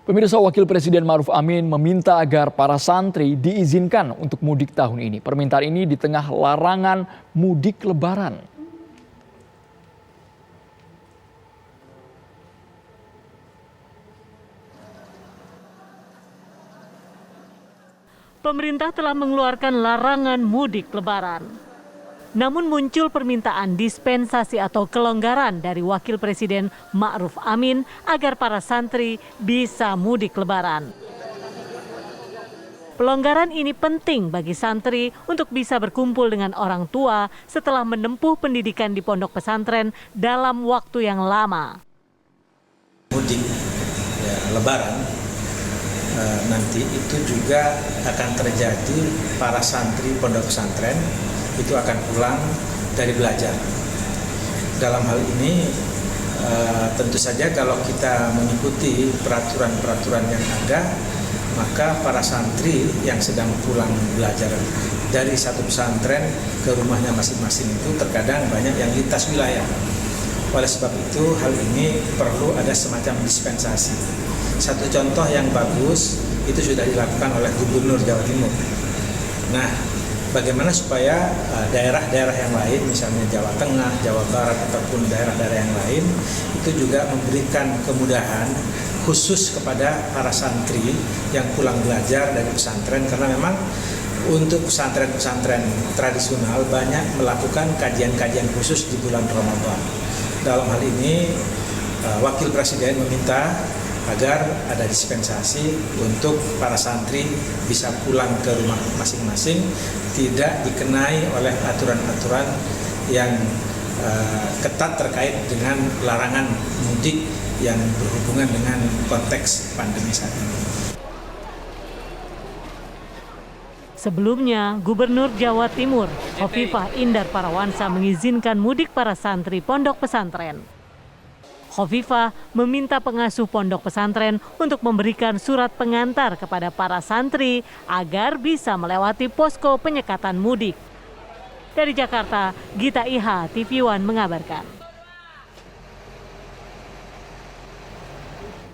Pemirsa, Wakil Presiden Ma'ruf Amin meminta agar para santri diizinkan untuk mudik tahun ini. Permintaan ini di tengah larangan mudik Lebaran. Pemerintah telah mengeluarkan larangan mudik Lebaran. Namun muncul permintaan dispensasi atau kelonggaran dari Wakil Presiden Ma'ruf Amin agar para santri bisa mudik Lebaran. Pelonggaran ini penting bagi santri untuk bisa berkumpul dengan orang tua setelah menempuh pendidikan di pondok pesantren dalam waktu yang lama. Mudik Lebaran nanti itu juga akan terjadi para santri pondok pesantren itu akan pulang dari belajar. Dalam hal ini tentu saja kalau kita mengikuti peraturan-peraturan yang ada, maka para santri yang sedang pulang belajar dari satu pesantren ke rumahnya masing-masing itu terkadang banyak yang lintas wilayah. Oleh sebab itu hal ini perlu ada semacam dispensasi. Satu contoh yang bagus itu sudah dilakukan oleh Gubernur Jawa Timur. Nah, bagaimana supaya daerah-daerah yang lain, misalnya Jawa Tengah, Jawa Barat, ataupun daerah-daerah yang lain, itu juga memberikan kemudahan khusus kepada para santri yang pulang belajar dari pesantren, karena memang untuk pesantren-pesantren tradisional banyak melakukan kajian-kajian khusus di bulan Ramadan. Dalam hal ini, Wakil Presiden meminta agar ada dispensasi untuk para santri bisa pulang ke rumah masing-masing, tidak dikenai oleh aturan-aturan yang ketat terkait dengan larangan mudik yang berhubungan dengan konteks pandemi saat ini. Sebelumnya, Gubernur Jawa Timur, Khofifah Indar Parawansa mengizinkan mudik para santri pondok pesantren. Khofifah meminta pengasuh pondok pesantren untuk memberikan surat pengantar kepada para santri agar bisa melewati posko penyekatan mudik. Dari Jakarta, Gita Iha, TV One mengabarkan.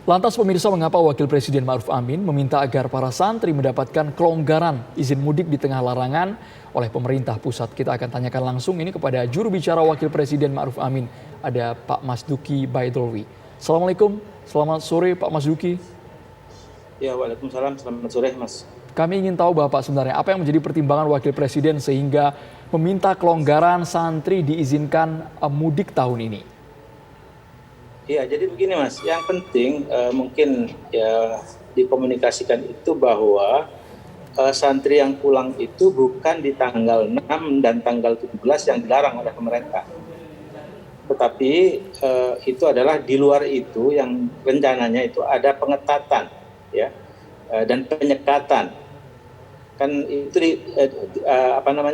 Lantas pemirsa, mengapa Wakil Presiden Ma'ruf Amin meminta agar para santri mendapatkan kelonggaran izin mudik di tengah larangan oleh pemerintah pusat? Kita akan tanyakan langsung ini kepada juru bicara Wakil Presiden Ma'ruf Amin, ada Pak Masduki Baidolwi. Assalamualaikum, selamat sore Pak Masduki. Ya, waalaikumsalam, selamat sore Mas. Kami ingin tahu Bapak sebenarnya apa yang menjadi pertimbangan Wakil Presiden sehingga meminta kelonggaran santri diizinkan mudik tahun ini. Iya, jadi begini Mas, yang penting mungkin ya dikomunikasikan itu bahwa santri yang pulang itu bukan di tanggal 6 dan tanggal 17 yang dilarang oleh pemerintah. Tetapi itu adalah di luar itu yang rencananya itu ada pengetatan ya dan penyekatan. Kan itu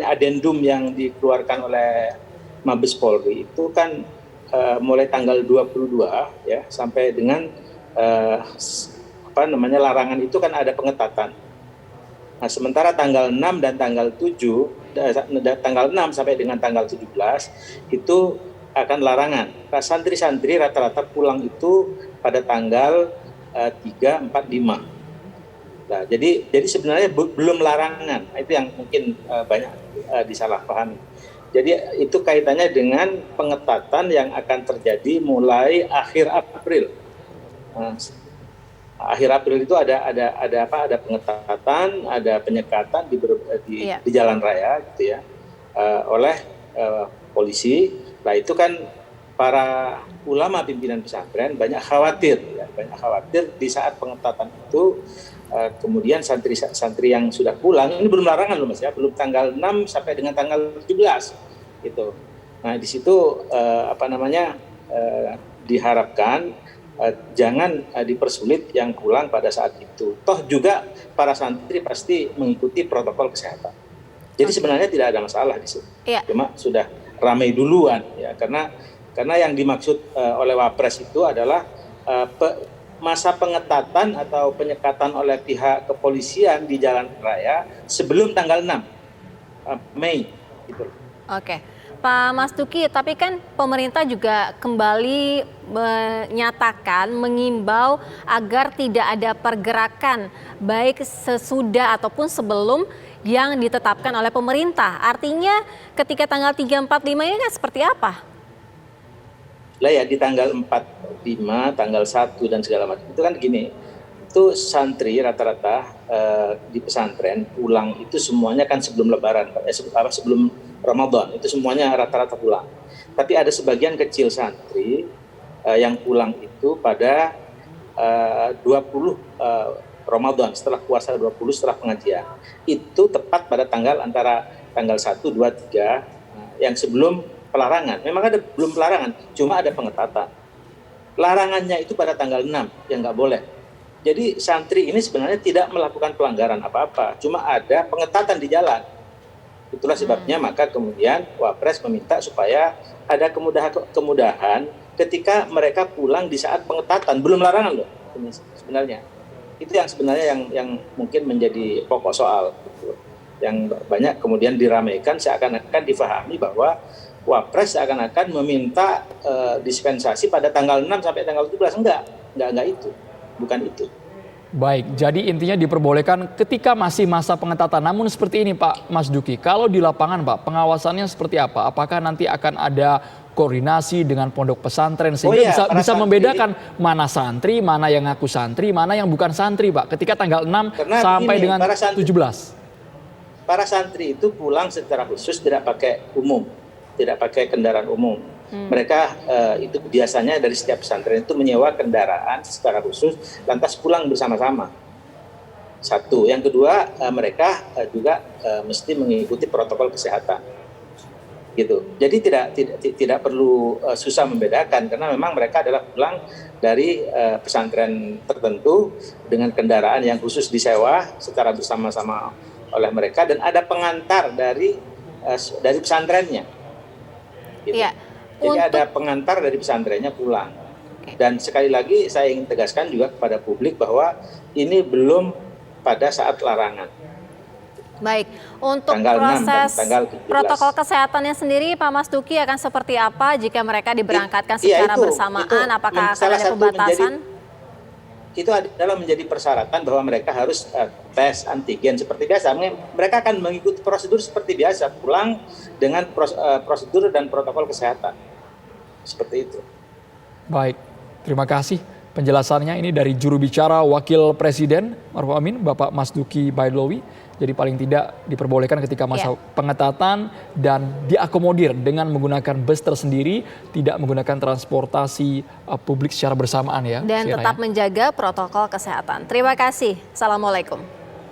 adendum yang dikeluarkan oleh Mabes Polri itu kan mulai tanggal 22 ya sampai dengan larangan itu kan ada pengetatan. Nah, sementara tanggal 6 dan tanggal 7 tanggal 6 sampai dengan tanggal 17 itu akan larangan. Nah, santri-santri rata-rata pulang itu pada tanggal 3, 4, 5. Nah, jadi sebenarnya belum larangan. Nah, itu yang mungkin banyak disalahpahami. Jadi itu kaitannya dengan pengetatan yang akan terjadi mulai akhir April. Nah, akhir April itu ada pengetatan, ada penyekatan di jalan raya gitu ya oleh polisi. Nah, itu kan para ulama pimpinan pesantren banyak khawatir di saat pengetatan itu. Kemudian santri yang sudah pulang ini belum larangan loh Mas ya, belum tanggal 6 sampai dengan tanggal 17 gitu. Nah, di situ diharapkan jangan dipersulit yang pulang pada saat itu. Toh juga para santri pasti mengikuti protokol kesehatan. Jadi sebenarnya tidak ada masalah di situ. Cuma sudah ramai duluan ya, karena yang dimaksud oleh Wapres itu adalah masa pengetatan atau penyekatan oleh pihak kepolisian di jalan raya sebelum tanggal 6 Mei gitu. Oke. Pak Mas Duki, tapi kan pemerintah juga kembali menyatakan, mengimbau agar tidak ada pergerakan baik sesudah ataupun sebelum yang ditetapkan oleh pemerintah. Artinya ketika tanggal 3, 4, 5 ini kan seperti apa? Lah ya di tanggal 4, 5, tanggal 1 dan segala macam. Itu kan gini, itu santri rata-rata di pesantren pulang itu semuanya kan sebelum Lebaran, sebelum Ramadan, itu semuanya rata-rata pulang. Tapi ada sebagian kecil santri yang pulang itu pada 20 Ramadan, setelah puasa 20 setelah pengajian. Itu tepat pada antara tanggal 1, 2, 3 yang sebelum pelarangan. Memang ada belum pelarangan, cuma ada pengetatan. Larangannya itu pada tanggal 6 yang nggak boleh. Jadi santri ini sebenarnya tidak melakukan pelanggaran apa-apa, cuma ada pengetatan di jalan. Itulah sebabnya maka kemudian Wapres meminta supaya ada kemudahan ketika mereka pulang di saat pengetatan, belum larangan loh sebenarnya. Itu yang sebenarnya yang mungkin menjadi pokok soal gitu. Yang banyak kemudian diramaikan seakan-akan difahami bahwa Wapres seakan-akan meminta dispensasi pada tanggal 6 sampai tanggal 17. Enggak itu. Bukan itu. Baik, jadi intinya diperbolehkan ketika masih masa pengetatan. Namun seperti ini Pak Mas Duki, kalau di lapangan Pak, pengawasannya seperti apa? Apakah nanti akan ada koordinasi dengan pondok pesantren sehingga bisa membedakan mana santri, mana yang ngaku santri, mana yang bukan santri Pak, ketika tanggal 6 sampai dengan 17? Para santri itu pulang secara khusus tidak pakai umum, tidak pakai kendaraan umum. Mereka itu biasanya dari setiap pesantren itu menyewa kendaraan secara khusus, lantas pulang bersama-sama. Satu, yang kedua mereka juga mesti mengikuti protokol kesehatan, gitu. Jadi tidak perlu susah membedakan karena memang mereka adalah pulang dari pesantren tertentu dengan kendaraan yang khusus disewa secara bersama-sama oleh mereka dan ada pengantar dari pesantrennya. Gitu. Iya. Jadi ada pengantar dari pesantrennya pulang. Dan sekali lagi saya ingin tegaskan juga kepada publik bahwa ini belum pada saat larangan. Baik, untuk tanggal proses 6 dan tanggal 17. protokol kesehatannya sendiri Pak Mas Duki akan seperti apa jika mereka diberangkatkan secara bersamaan? Apakah akan ada pembatasan? Itu adalah menjadi persyaratan bahwa mereka harus tes antigen seperti biasa. Mereka akan mengikuti prosedur seperti biasa, pulang dengan prosedur dan protokol kesehatan. Seperti itu. Baik, terima kasih penjelasannya ini dari juru bicara Wakil Presiden Maruf Amin, Bapak Mas Duki Baidlawi. Jadi paling tidak diperbolehkan ketika masa pengetatan dan diakomodir dengan menggunakan bus tersendiri, tidak menggunakan transportasi publik secara bersamaan ya. Dan tetap menjaga protokol kesehatan. Terima kasih. Assalamualaikum.